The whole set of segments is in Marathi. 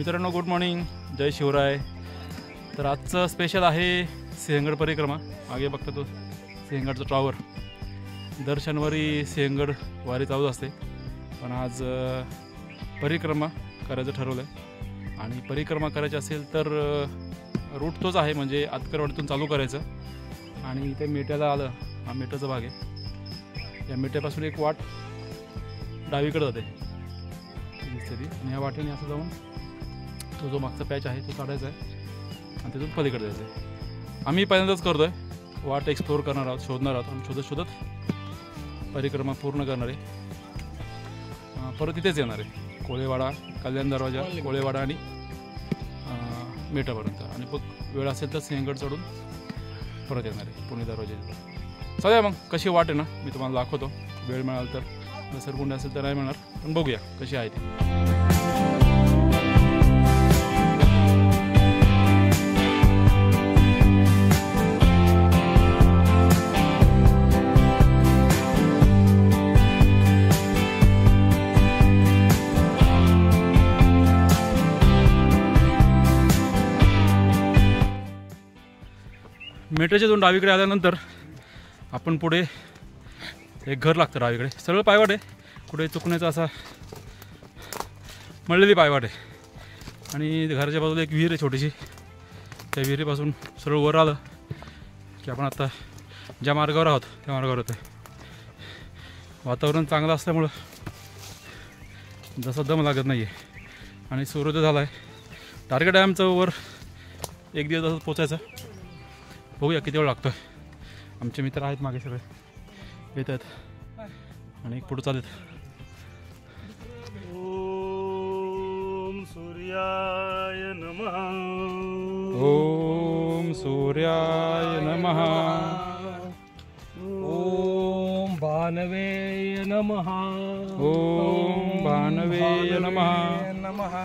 मित्रांनो गुड मॉर्निंग, जय शिवराय। तर आजचं स्पेशल आहे सिंहगड परिक्रमा। मागे बघता तो सिंहगडचा टॉवर। दर शनिवारी सिंहगड वारी चालू असते, पण आज परिक्रमा करायचं ठरवलं आहे। आणि परिक्रमा करायची असेल तर रूट तोच आहे, म्हणजे आतकरवाडीतून चालू करायचं आणि इथे मेट्याला आलं। हा मेट्याचा भाग आहे। या मेट्यापासून एक वाट डावीकडे जाते दिसते ती, आणि या वाटेने असं जाऊन तो जो मागचा पॅच आहे तो काढायचा आहे आणि तिथून पलीकडे जायचं आहे। आम्ही पहिल्यांदाच करतो आहे, वाट एक्सप्लोर करणार आहोत, शोधणार आहोत आणि शोधत शोधत परिक्रमा पूर्ण करणार आहे। परत इथेच येणार आहे, कोळेवाडा, कल्याण दरवाजा, कोळेवाडा आणि मेटापर्यंत। आणि मग वेळ असेल तर सिंहगड चढून परत येणार आहे पुणे दरवाजा। चला मग कशी वाट आहे ना मी तुम्हाला दाखवतो, वेळ मिळाल तर। सरकुंड असेल तर नाही मिळणार, पण बघूया कशी आहे ती। मेट्रोच्या दोन डावीकडे आल्यानंतर आपण पुढे एक घर लागतं डावीकडे, सरळ पायवाट आहे, कुठे चुकण्याचा असा मळलेली पायवाट आहे। आणि घराच्या बाजूला एक विहीर आहे छोटीशी, त्या विहिरीपासून सरळ वर आलं की आपण आता ज्या मार्गावर आहोत त्या मार्गावर होतं। वातावरण चांगलं असल्यामुळं जसा दम लागत नाही आहे आणि सूर्योदय झाला आहे। टार्गेट आहे आमचं वर एक दिवस असं पोचायचं, बघूया किती वेळ लागतो आहे। आमचे मित्र आहेत मागे सगळे येत आहेत आणि पुढे चालत। ओम सूर्याय नमः, ओम सूर्याय नमः, ओम भानवे नमः, ओम भानवे नमः।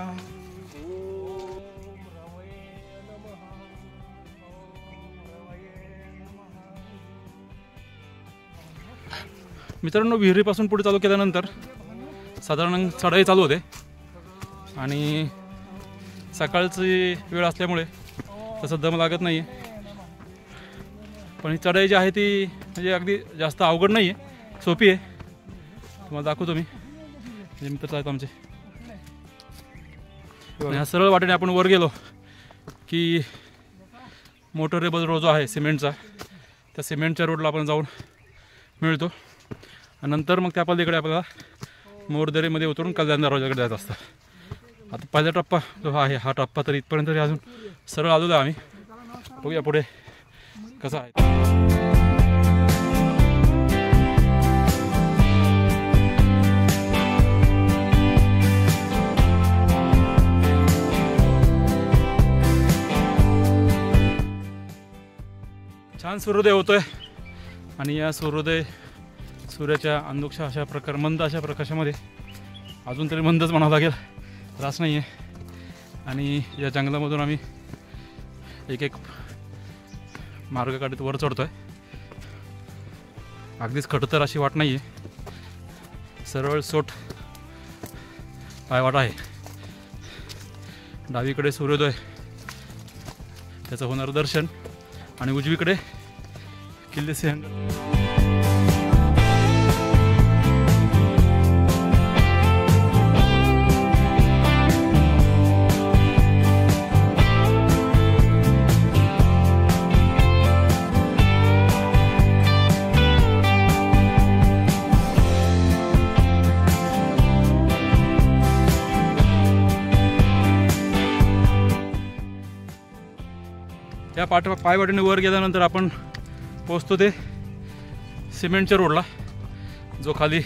मित्रांनो विहिरीपासून पुढे चालू केल्यानंतर साधारण चढाई चालू होते आणि सकाळची वेळ असल्यामुळे तसं दम लागत नाही आहे। पण ही चढाई जी आहे ती म्हणजे अगदी जास्त अवघड नाही आहे, सोपी आहे। तुम्हाला दाखवतो मी, म्हणजे मित्र आहेत आमचे। ह्या सरळ वाटेने आपण वर गेलो की मोटरेबल रोड जो आहे सिमेंटचा, त्या सिमेंटच्या रोडला आपण जाऊन मिळतो। आणि नंतर मग त्या पलीकडे आपल्याला मोरदरीमध्ये उतरून कल्याण दरवाजाकडे जायचं असतं। आता पहिला टप्पा जो आहे हा टप्पा तर इथपर्यंत तरी अजून सरळ आलेलो आहे आम्ही, बघूया पुढे कसं आहे। छान सूर्योदय होतोय आणि या सूर्याच्या अंधुक्षा अशा मंद अशा प्रकाशामध्ये, अजून तरी मंदच म्हणावं लागेल, त्रास नाही आहे। आणि या जंगलामधून आम्ही एक एक मार्ग काढत वर चढतो आहे। अगदीच खडतर अशी वाट नाही आहे, सरळ सोट पायवाट आहे। डावीकडे सूर्योदय, त्याचं होणारं दर्शन, आणि उजवीकडे किल्ले सिंहगड। त्या पायवाटेने वर गेल्यानंतर आपण पोचतो ते सिमेंटच्या रोडला, जो खाली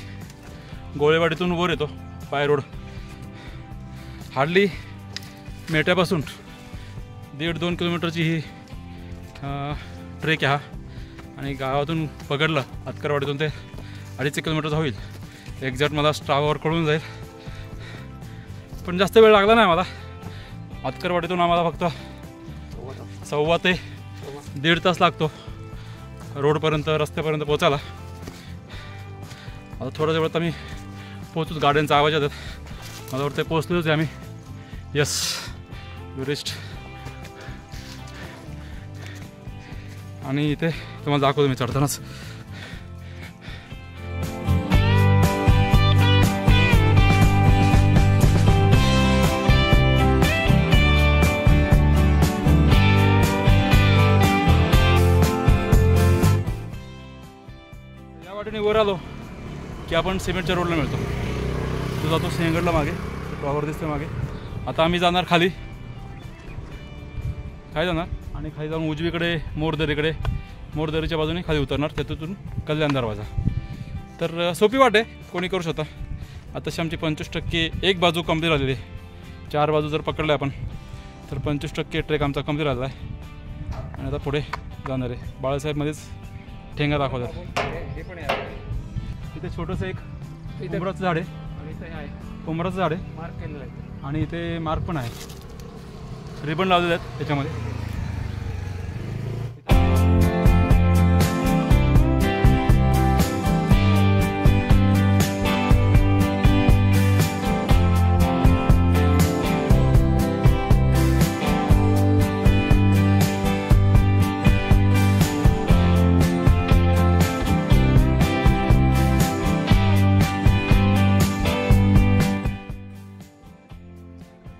गोळेवाडीतून वर येतो पाय रोड। हार्डली मेट्यापासून 1.5-2 किलोमीटरची ही ट्रेक आहे हा। आणि गावातून पकडलं आतकरवाडीतून ते 2.5 किलोमीटरचा होईल। एक्झॅक्ट मला स्ट्रावावर कळून जाईल, पण जास्त वेळ लागला नाही मला। आतकरवाडीतून आम्हाला फक्त 1.25 ते 1.5 तास लागतो रोडपर्यंत, रस्त्यापर्यंत पोचायला। आता थोड्या वेळात आम्ही पोहोचूच, गाड्यांचा आवाज येतात, मला वाटतं पोहोचलोच आहे आम्ही। यस। टुरिस्ट. आणि इथे तुम्हाला दाखवतो मी चढतानाच. या वाटेने वर आलो की आपण सिमेंटच्या रोडला मिळतो. तो जातो सिंहगडला मागे, टॉवर दिसते मागे. आता आम्ही जाणार खाली, काय जाणार आणि खाली जाऊन उजवीकडे मोरदरीच्या बाजूने खाली उतरणार, त्यातून कल्याण दरवाजा. तर सोपी वाट आहे, कोणी करू शकता. आताशी आमची 25% एक बाजू कंप्लीट झालेली आहे. 4 बाजू जर पकडल्या आपण तर 25% ट्रेक आमचा कंप्लीट झाला आहे. आणि आता पुढे जाणार आहे. बाळासाहेबमध्येच ठेंगा दाखवतात. इथे छोटंसं एक उंबराचं झाड आहे, उंबराचं झाड आहे मार्क केलेला आहे. आणि इथे मार्क पण आहे, रिबन लावलेले आहेत त्याच्यामध्ये.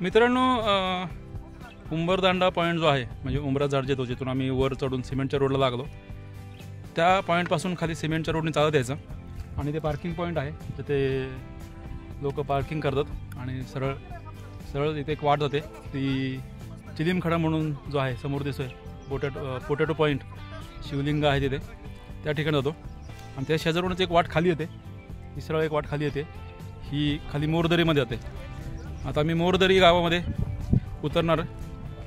मित्रांनो, उंबरदांडा पॉईंट जो आहे, म्हणजे उंबरा झाड जे तो जिथून आम्ही वर चढून सिमेंटच्या रोडला लागलो, त्या पॉईंटपासून खाली सिमेंटच्या रोडने चालत यायचं. आणि ते पार्किंग पॉईंट आहे, तिथे लोक पार्किंग करतात. आणि सरळ सरळ इथे एक वाट जाते, ती चिलीमखडा म्हणून जो आहे समोर दिसतोय, पोटॅटो पॉईंट, शिवलिंग आहे तिथे, त्या ठिकाणी जातो. आणि त्या शेजारूनच एक वाट खाली येते, ही सरळ एक वाट खाली येते, ही खाली मोरदरीमध्ये जाते. आता आम्ही मोरदरी गावामध्ये उतरणार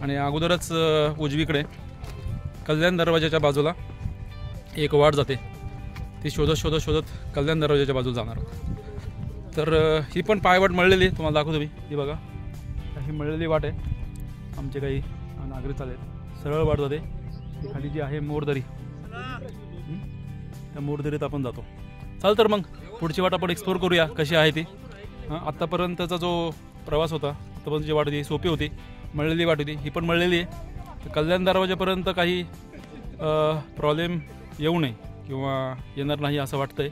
आणि अगोदरच उजवीकडे कल्याण दरवाजाच्या बाजूला एक वाट जाते, ती शोधत कल्याण दरवाजाच्या बाजूला जाणार. तर ही पण पायवाट मळलेली आहे, तुम्हाला दाखवतो मी. ही बघा, ही मळलेली वाट आहे. आमचे काही नागरिक चालले आहेत, सरळ वाट जाते. ती खाली जी आहे मोरदरी, त्या मोरदरीत आपण जातो. चाल तर मग पुढची वाट आपण एक्सप्लोर करूया कशी आहे ती. आत्तापर्यंतचा जो प्रवास होता, आत्तापर्यंत जी वाट होती सोपी होती, मळलेली वाट होती. ही पण मळलेली आहे. तर कल्याण दरवाजापर्यंत काही प्रॉब्लेम येऊ नये किंवा येणार नाही असं वाटतंय.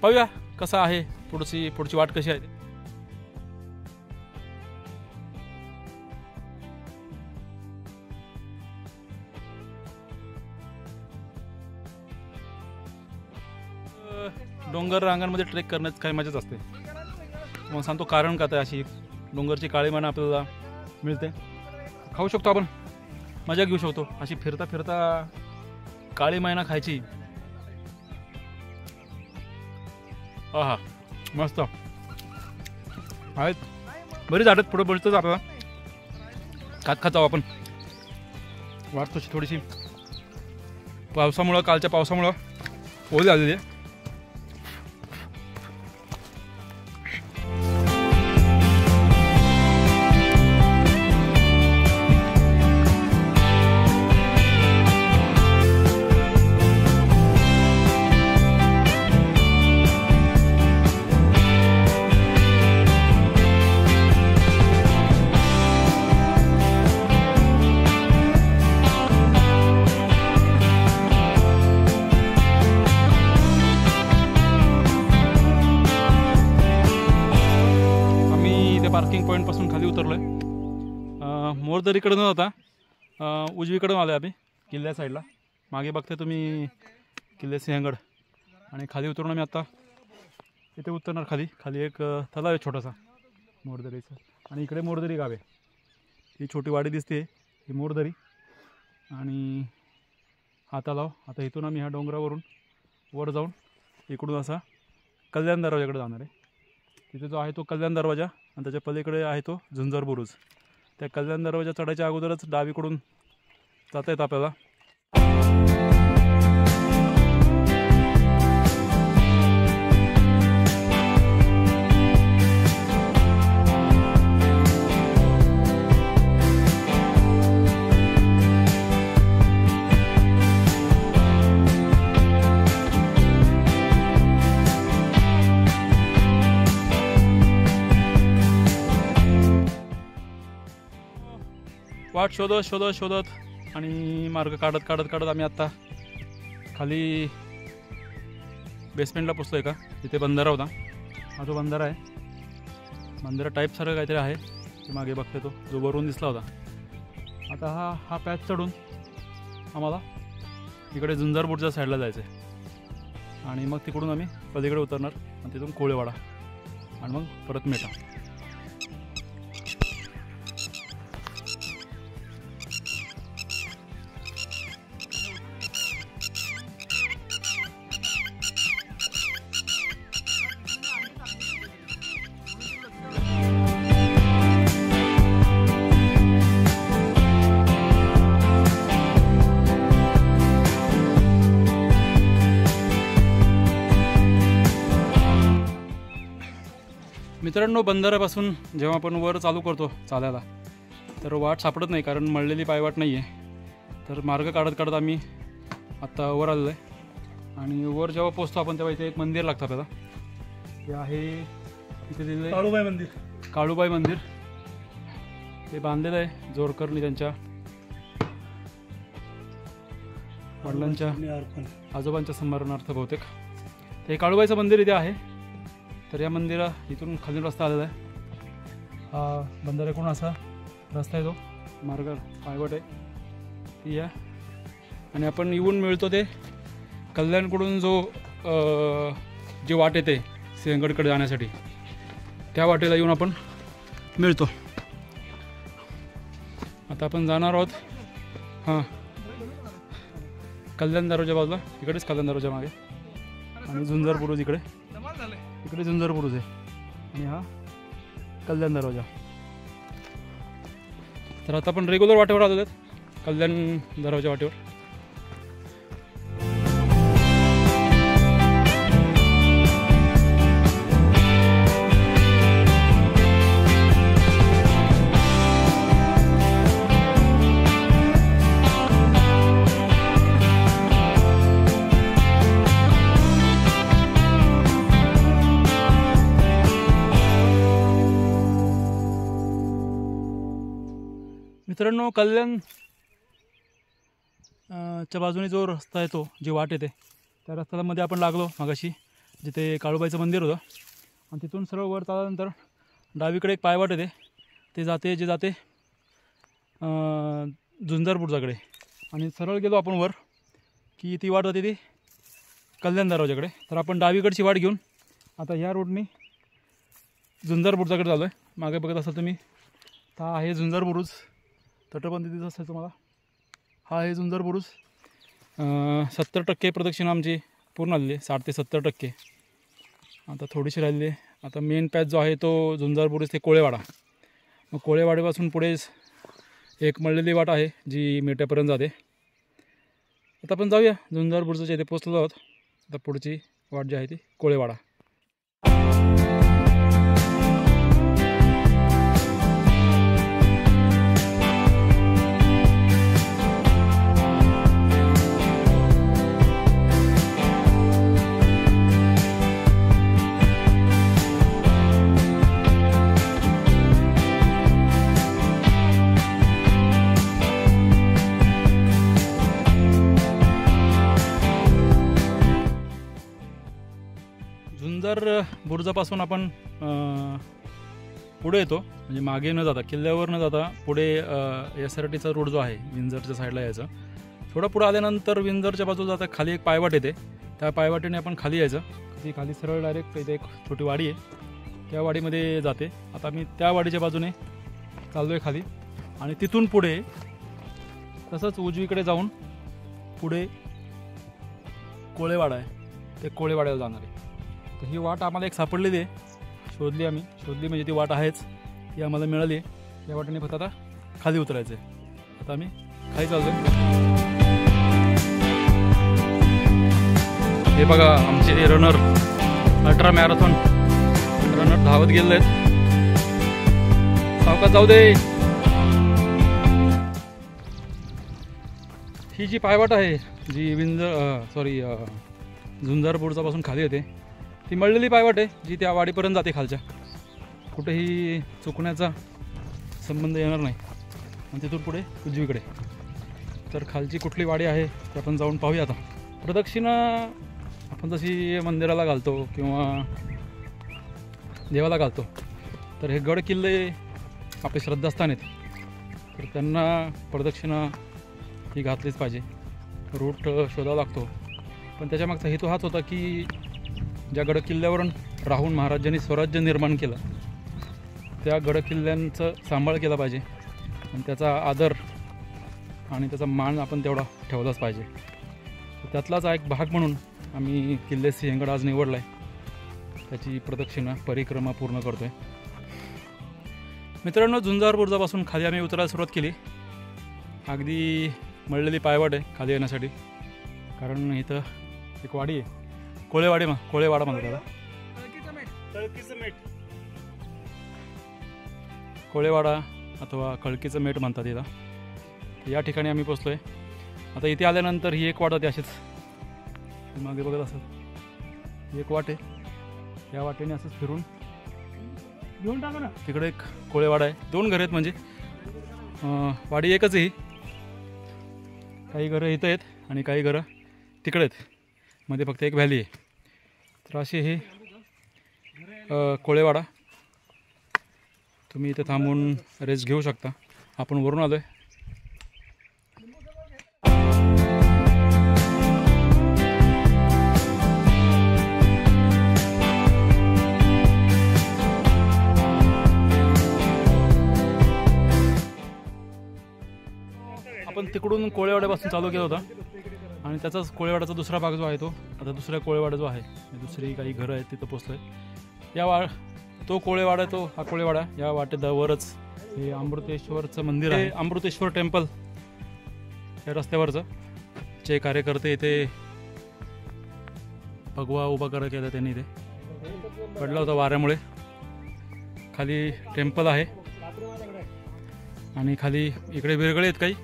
पाहूया कसं आहे पुढची वाट कशी आहे. डोंगर रांगांमध्ये ट्रेक करण्यात काही मजाच असते. मग सांगतो कारण का, तर अशी डोंगरची काळी मैना आपल्याला मिळते, खाऊ शकतो आपण, मजा घेऊ शकतो. अशी फिरता फिरता काळी मैना खायची, आहा मस्त. आहेत बरीच झाडत, पुढे बळतच आपल्याला खात जाऊ आपण. वाट तशी थोडीशी पावसामुळं, कालच्या पावसामुळं ओली झालेली आहे. पार्किंग पॉईंटपासून खाली उतरलो आहे. मोरदरीकडे न जाता उजवीकडून आलो आहे आम्ही किल्ल्या साईडला. मागे बघते तुम्ही किल्ले सिंहगड. आणि खाली उतरून आम्ही आता इथे उतरणार. खाली एक तलाव आहे छोटासा मोरदरीचा. आणि इकडे मोरदरी गाव आहे. ही छोटी वाडी दिसते, ही मोरदरी. आणि हा तलाव. आता इथून आम्ही ह्या डोंगरावरून वर जाऊन इकडून असा कल्याण दरवाजाकडे जाणार आहे. तिथे जो आहे तो कल्याण दरवाजा आणि त्याच्या पलीकडे आहे तो झुंजार बुरुज. त्या कल्याण दरवाजा चढायच्या अगोदरच डावीकडून जाता येतं आपल्याला. वाट शोधत शोधत शोधत आणि मार्ग काढत काढत काढत आम्ही आत्ता खाली बेसमेंटला पोचलो आहे का, तिथे बंधारा होता. हा जो बंधारा आहे, बंधारा टाईप सारखं काहीतरी आहे ते मागे बघते तो जो वरून दिसला होता. आता हा पॅच चढून आम्हाला इकडे झुंजारपूरच्या साईडला जायचं आहे आणि मग तिकडून आम्ही पलीकडे उतरणार आणि तिथून कोळेवाडा आणि मग परत मेटा. मित्रांनो, बंधाऱ्यापासून जेव्हा आपण वर चालू करतो चालायला तर वाट सापडत नाही, कारण मळलेली पायवाट नाही आहे. तर मार्ग काढत काढत आम्ही आत्ता वर आलेलो आहे आणि वर जेव्हा पोचतो आपण तेव्हा इथे एक मंदिर लागतं आपल्याला. ते आहे इथे दिलेलं काळूबाई मंदिर. काळूबाई मंदिर. ते बांधलेलं आहे जोरकरनी त्यांच्या वडिलांच्या आजोबांच्या स्मरणार्थ बहुतेक. ते काळूबाईचं मंदिर इथे आहे. तर या मंदिरा इथून खाली रस्ता आलेला आहे. हा बंधाऱ्याकडून असा रस्ता आहे, तो मार्ग पायवाट आहे ती या. आणि आपण येऊन मिळतो ते कल्याणकडून जो जी वाट येते सिंहगडकडे जाण्यासाठी, त्या वाटेला येऊन आपण मिळतो. आता आपण जाणार आहोत हां कल्याण दरवाजा बाजूला, इकडेच कल्याण दरवाजा मागे आणि झुंजार बुरुज इकडे झुंजार बुरुज आहे आणि हा कल्याण दरवाजा. तर आता आपण रेग्युलर वाटेवर आलेलो आहेत, कल्याण दरवाजा वाटेवर. मित्रांनो, कल्याण च्या बाजूने जो रस्ता येतो, जी वाट येते, त्या रस्त्यामध्ये आपण लागलो मागाशी, जिथे काळूबाईचं मंदिर होतं. आणि तिथून सरळ वर चालल्यानंतर डावीकडे एक पायवाट येते, ते जाते झुंजारपूरच्याकडे. आणि सरळ गेलो आपण वर की ती वाट जाते ती कल्याण दरवाजाकडे. तर आपण डावीकडची वाट घेऊन आता ह्या रोडने झुंजारपूरच्याकडे चाललो आहे. मागे बघत असाल तुम्ही, हा आहे झुंजार बुरुज. तटबंदी दिसत असेल तुम्हाला, हा आहे झुंजार बुरुज. 70% प्रदक्षिणा आमची पूर्ण आलेली आहे, 60 ते 70%. आता थोडीशी राहिली आहे. आता मेन पॅच जो आहे तो झुंजार बुरुज ते कोळेवाडा. मग कोळेवाड्यापासून पुढेच एक मळलेली वाट आहे जी मेट्यापर्यंत जाते. आता आपण जाऊया झुंजार बुरुजच्या इथे पोचलो आहोत. आता पुढची वाट जी आहे ती कोळेवाडा. झुंजार बुरुजापासून आपण पुढे येतो, म्हणजे मागे न जाता, किल्ल्यावर न जाता पुढे SRTचा रोड जो आहे विंझरच्या साईडला यायचं. थोडं पुढं आल्यानंतर विंझरच्या बाजूला जाता खाली एक पायवाट येते, त्या पायवाटेने आपण खाली यायचं. ती खाली सरळ डायरेक्ट इथे एक छोटी वाडी आहे, त्या वाडीमध्ये जाते. आता मी त्या वाडीच्या बाजूने चाललो आहे खाली आणि तिथून पुढे तसंच उजवीकडे जाऊन पुढे कोळेवाडा आहे, ते कोळेवाड्याला जाणार आहे. तर ही वाट आम्हाला एक सापडलेली आहे, शोधली म्हणजे ती वाट आहेच, ती आम्हाला मिळाली आहे. या वाटेने फक्त आता खाली उतरायचं आहे. आता आम्ही खाली चाललो आहे. हे बघा आमचे रनर, अल्ट्रा मॅरेथॉन रनर धावत गेलेले आहेत. सावकाश जाऊ दे. ही जी पायवाट आहे जी झुंजार बुरुजापासून खाली येते, ती मळलेली पायवाट आहे जी त्या वाडीपर्यंत जाते खालच्या. कुठेही चुकण्याचा संबंध येणार नाही. आणि तिथून पुढे उजवीकडे. तर खालची कुठली वाडी आहे ते आपण जाऊन पाहूया. आता प्रदक्षिणा आपण जशी मंदिराला घालतो किंवा देवाला घालतो, तर हे गड किल्ले आपले श्रद्धास्थान आहेत, तर त्यांना प्रदक्षिणा ही घातलीच पाहिजे. रूट शोधावा लागतो, पण त्याच्यामागचा हेतू हाच होता की ज्या गड किल्ल्यावरून राहून महाराजांनी स्वराज्य निर्माण केलं, त्या गड किल्ल्यांचं सांभाळ केला पाहिजे आणि त्याचा आदर आणि त्याचा मान आपण तेवढा ठेवलाच पाहिजे. त्यातलाच एक भाग म्हणून आम्ही किल्ले सिंहगड आज निवडला आहे. त्याची प्रदक्षिणा परिक्रमा पूर्ण करतो आहे. मित्रांनो, झुंजार बुरुजापासून खाली आम्ही उतरायला सुरुवात केली. अगदी मळलेली पायवाट आहे खाली येण्यासाठी, कारण इथं एक वाडी आहे, कोळेवाडा म्हणतात त्याला. कोळेवाडा अथवा कळकीचं मेट म्हणतात याला. या ठिकाणी आम्ही पोचलो आहे. आता इथे आल्यानंतर ही एक वाट होती, अशीच मागे बघत असत एक वाट आहे. या वाटेने असंच फिरून घेऊन टाका ना. तिकडे एक कोळेवाडा आहे. 2 घरं आहेत, म्हणजे वाडी एकच आहे. काही घरं इथं आहेत आणि काही घरं तिकडे आहेत. मध्ये फक्त एक व्हॅली आहे. तर असे हे कोळेवाडा. तुम्ही इथे थांबून रेस्ट घेऊ शकता. आपण वरून आलो आहे. आपण तिकडून कोळेवाड्यापासून चालू केला होता आणि त्याचाच कोळेवाड्याचा दुसरा भाग जो आहे तो आता दुसऱ्या कोळेवाडा जो आहे, दुसरी काही घरं आहेत तिथं पोचलो आहे. तो कोळेवाडा, तो हा कोळेवाडा. या वाटेवरच हे अमृतेश्वरचं मंदिर आहे, अमृतेश्वर टेम्पल. या रस्त्यावरचं जे कार्यकर्ते इथे भगवा उभा केला त्यांनी, इथे पडला होता वाऱ्यामुळे. खाली टेम्पल आहे आणि खाली इकडे विरगळे आहेत काही.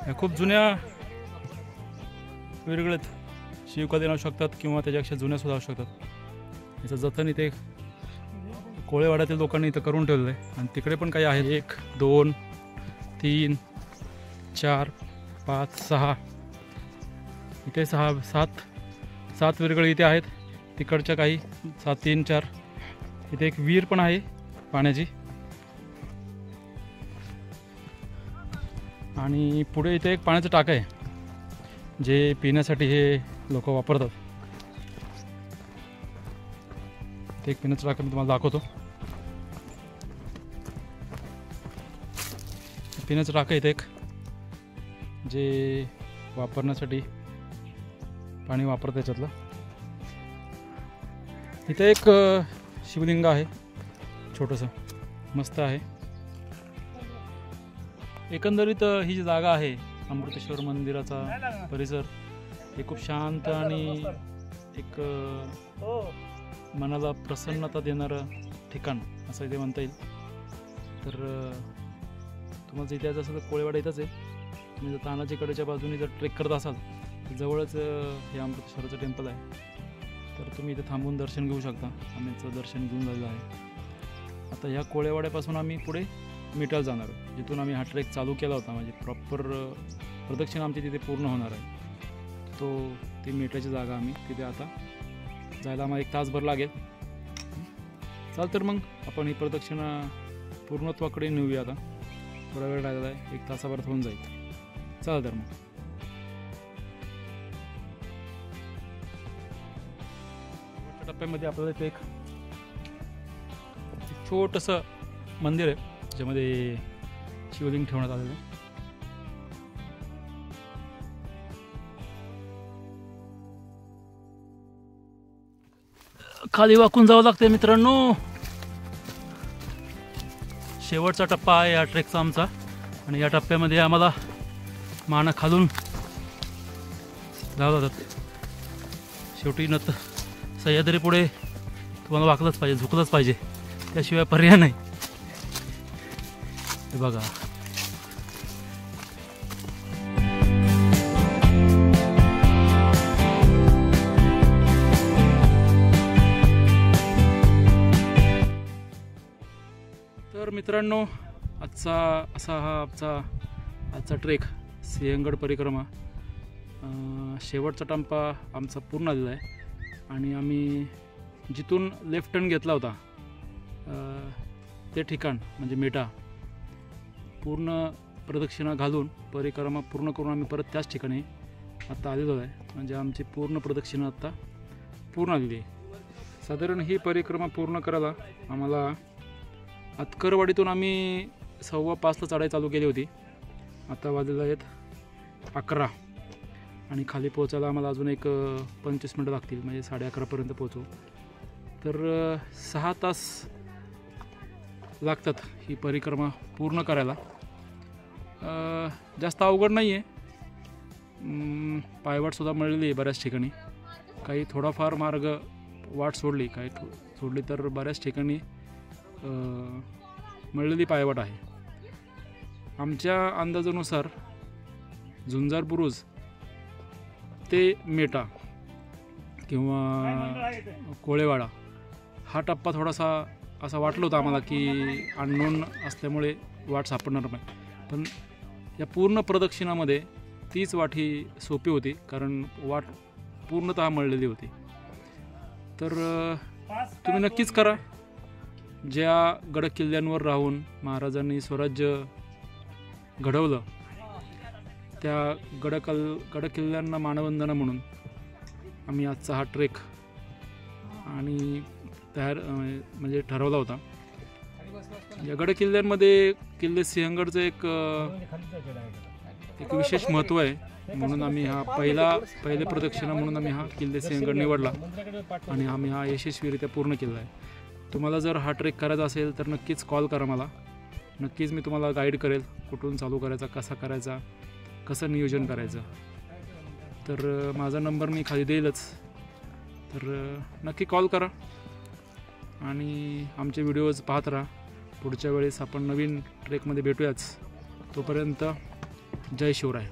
ह्या खूप जुन्या विरगळेत, शिवकालीन असू शकतात किंवा त्याच्यापेक्षा जुन्या सुद्धा असू शकतात. याचं जतन इथे कोळेवाड्यातील लोकांनी इथं करून ठेवलेलं आहे. आणि तिकडे पण काही आहे. 1 2 3 4 5 6 इथे 7 विरगळे इथे आहेत. तिकडच्या काही 7 3 4. इथे एक विहीर पण आहे पाण्याची. आणि पुढे इथे एक पाण्याचं टाकं आहे जे पिण्यासाठी हे लोक वापरतात. ते एक पिण्याचं टाकं मी तुम्हाला दाखवतो. पिण्याचं टाकं इथे एक जे वापरण्यासाठी पाणी वापरतं त्याच्यातलं. इथे एक शिवलिंग आहे छोटंसं, मस्त आहे. एकंदरीत ही जी जागा आहे अमृतेश्वर मंदिराचा परिसर, हे खूप शांत आणि एक मनाला प्रसन्नता देणारं ठिकाण असं इथे म्हणता येईल. तर तुम्हाला इथे यायचं असेल तर कोळेवाडा इथंच आहे. तुम्ही जर तानाजीकडेच्या बाजूने जर ट्रेक करत असाल तर जवळच हे अमृतेश्वराचं टेम्पल आहे. तर तुम्ही इथे थांबून दर्शन घेऊ शकता. आम्ही याचं दर्शन घेऊन झालेलं आहे. आता ह्या कोळेवाड्यापासून आम्ही पुढे मिठाला जाणार आहोत, जिथून आम्ही हा ट्रेक चालू केला होता. म्हणजे प्रॉपर प्रदक्षिणा आमची तिथे पूर्ण होणार आहे. ती मिठाची जागा आम्ही तिथे आता जायला आम्हाला 1 तासभर लागेल. चाल तर मग आपण ही प्रदक्षिणा पूर्णत्वाकडे नेऊया. आता थोडा वेळ लागला आहे, 1 तासाभरात होऊन जाईल. चला तर मग. टप्प्यामध्ये आपल्याला इथे एक छोटंसं मंदिर आहे ज्यामध्ये शिवलिंग ठेवण्यात आलेलं आहे. खाली वाकून जावं लागतंय मित्रांनो. शेवटचा टप्पा आहे या ट्रेकचा आमचा. आणि या टप्प्यामध्ये आम्हाला माना खालून जावं लागतात. शेवटी सह्याद्री पुढे तुम्हाला वाकलंच पाहिजे, झुकलंच पाहिजे, त्याशिवाय पर्याय नाही. हे बघा, मित्रांनो, आजचा आजचा ट्रेक सिंहगड परिक्रमा शेवटचा टप्पा आमचा पूर्ण झालेला आहे आणि आम्ही जिथून लेफ्ट टर्न घेतला होता ते ठिकाण म्हणजे मेटा पूर्ण प्रदक्षिणा घालून परिक्रमा पूर्ण करून आम्ही परत त्याच ठिकाणी आत्ता आलेलो आहे. म्हणजे आमची पूर्ण प्रदक्षिणा आत्ता पूर्ण आलेली आहे. साधारण ही परिक्रमा पूर्ण करायला आम्हाला अतकरवाडीतून आम्ही 5:15ला चढाई चालू केली होती. आता वाजलेलं आहेत 11 आणि खाली पोहोचायला आम्हाला अजून एक 25 मिनटं लागतील, म्हणजे 11:30पर्यंत पोहोचू. तर 6 तास लागतात ही परिक्रमा पूर्ण करायला. जास्त अवघड नाही आहे. पायवाटसुद्धा मिळालेली आहे बऱ्याच ठिकाणी. काही थोडाफार मार्ग वाट सोडली, काही सोडली तर बऱ्याच ठिकाणी मिळालेली पायवाट आहे. आमच्या अंदाजानुसार झुंजार बुरुज ते मेटा किंवा कोळेवाडा हा टप्पा थोडासा असा वाटलं होतं आम्हाला की अननोन असल्यामुळे वाट सापडणार नाही. पण या पूर्ण प्रदक्षिणामध्ये तीच वाट ही सोपी होती, कारण वाट पूर्णतः मळलेली होती. तर तुम्ही नक्कीच करा. ज्या गड किल्ल्यांवर राहून महाराजांनी स्वराज्य घडवलं त्या गड किल्ल्यांना मानवंदना म्हणून आम्ही आजचा हा ट्रेक आणि म्हणजे ठरवला होता. या गड किल्ल्यांमध्ये किल्ले सिंहगडचं एक विशेष महत्त्व आहे, म्हणून आम्ही हा पहिले प्रदक्षिणा म्हणून आम्ही हा किल्ले सिंहगड निवडला आणि आम्ही हा यशस्वीरित्या पूर्ण केला आहे. तुम्हाला जर हा ट्रेक करायचा असेल तर नक्कीच कॉल करा मला. नक्कीच मी तुम्हाला गाईड करेल, कुठून चालू करायचा, कसा करायचा, कसं नियोजन करायचं. तर माझा नंबर मी खाली देईलच. तर नक्की कॉल करा आणि आमचे व्हिडिओज पाहत राहा. पुढच्या वेळेस आपण नवीन ट्रेकमध्ये भेटूयाच. तोपर्यंत जय शिवराय.